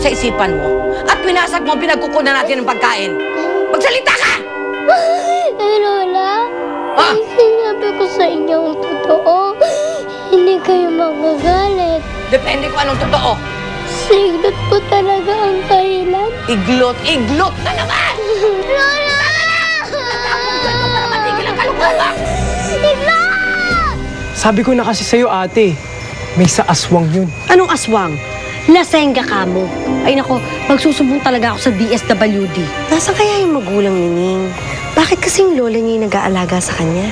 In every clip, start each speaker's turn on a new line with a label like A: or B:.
A: sa isipan mo at pinasag mo pinagkukunan natin ng pagkain. Magsalita ka!
B: Lola,
A: Ah!
B: sinabi ko sa inyo ang totoo. Hindi kayo magagalit.
A: Depende kung anong totoo.
B: Siglot po talaga ang dahilan.
A: Iglot na naman!
B: Lola!
A: Para matigil ang kalukuhan!
B: Siglot!
C: Sabi ko na kasi sa'yo, ate. May sa aswang yun.
D: Anong aswang? Lasengga ka mo. Ay nako, magsusumbong talaga ako sa DSWD.
E: Nasaan kaya yung magulang ni Ning? Bakit kasing lola niya yung nag-aalaga sa kanya?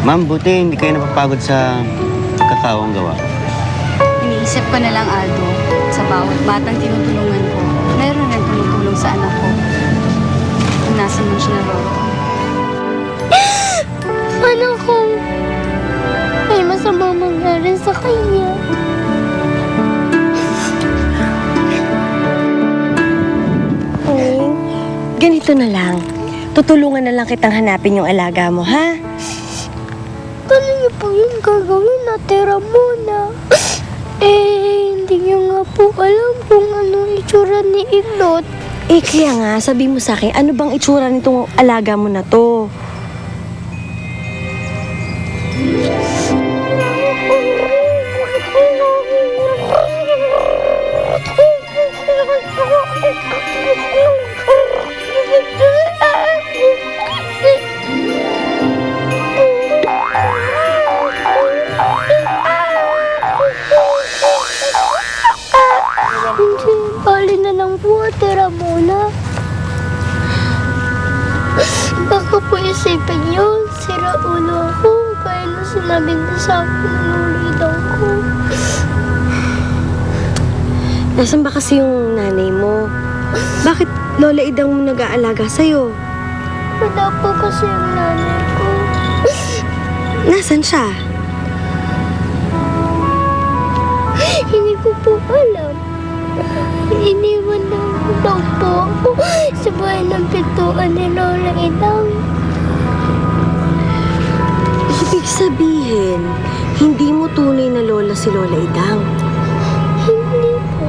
F: Ma'am, buti hindi kayo napapagod sa kakawang gawa.
G: Iniisip ko na lang, Aldo, sa bawat batang tinutulungan ko, meron nang tumutulong sa anak ko. Kung nasa man siya naroon.
B: Ano kung may masamang mangyari sa kanya?
E: Ning, ganito na lang. Tutulungan na lang kitang hanapin yung alaga mo, ha?
B: Paano niyo po yung gagawin? Natira muna. Hindi niyo nga po alam kung ano itsura ni Iglot.
E: Kaya nga, sabi mo sa akin, ano bang itsura nitong alaga mo na to?
B: Bali na lang po, tira muna. Baka po isipin niyo, sira ulo ako, kaya na sinabi niya sa akin ng ulitan ko.
E: Nasaan ba kasi yung nanay mo? Bakit lola idang mo nag-aalaga sa'yo?
B: Wala po kasi yung nanay ko.
E: Nasaan siya?
B: Hindi ko po alam. Iniwan lang daw po ako sa bahay ng pintuan ni Lola Idang.
E: Ibig sabihin, hindi mo tunay na lola si Lola Idang.
B: Hindi po.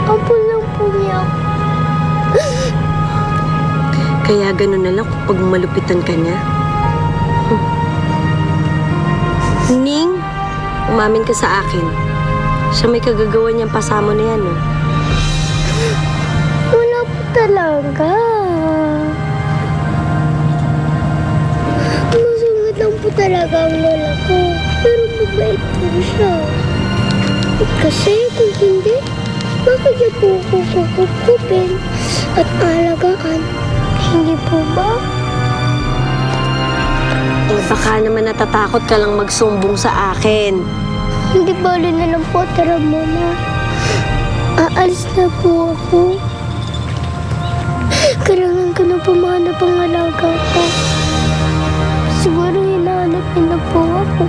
B: Apo lang po niya.
E: Kaya gano'n na lang kapag malupitan ka niya. Ning, umamin ka sa akin. Siya may kagagawa niyang pasamo na yan, no?
B: Wala po talaga. Masungit lang po talaga ang lola ko. Pero mabait po siya. Kasi kung hindi, bakit niya po ako kukupin at alagaan? Hindi po ba?
E: Baka naman natatakot ka lang magsumbong sa akin.
B: Hindi bali na lang po, tara muna. Aalis na po ako. Kailangan ko na pumanap ang alaga ko. Siguro hinahanap niya na po ako.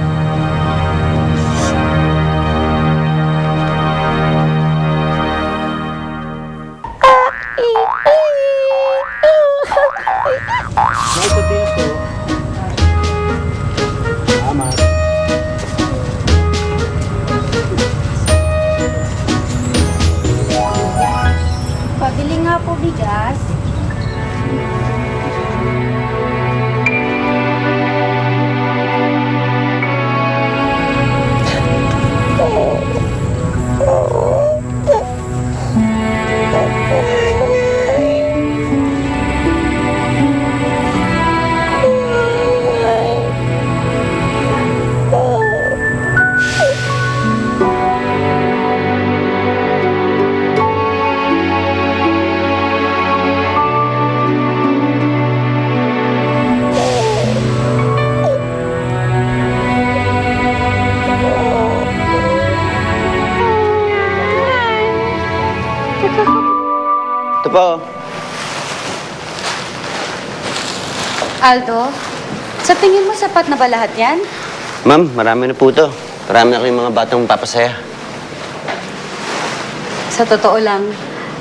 G: Pabili nga po bigas.
F: Ito po.
G: Aldo, sa tingin mo sapat na ba lahat yan?
F: Ma'am, marami na po ito. Marami na kayong mga batang papasaya.
G: Sa totoo lang,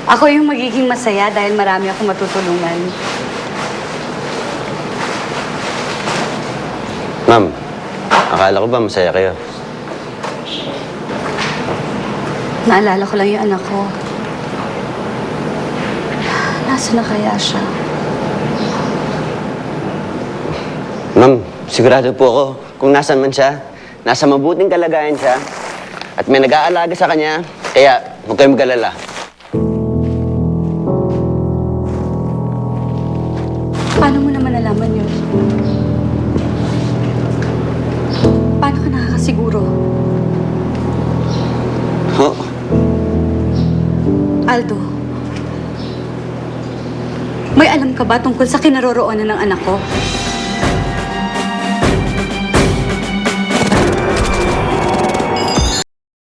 G: ako yung magiging masaya dahil marami akong matutulungan.
F: Ma'am, akala ko ba masaya kayo?
G: Naalala ko lang yung anak ko. Nasaan na kaya siya?
F: Ma'am, sigurado po ako kung nasan man siya, nasa mabuting kalagayan siya, at may nag-aalaga sa kanya, kaya huwag kayong mag-alala.
G: Paano mo naman nalaman yun? Paano ka nakakasiguro?
F: Ho?
G: Aldo, may alam ka ba tungkol sa kinaroroonan ng anak ko?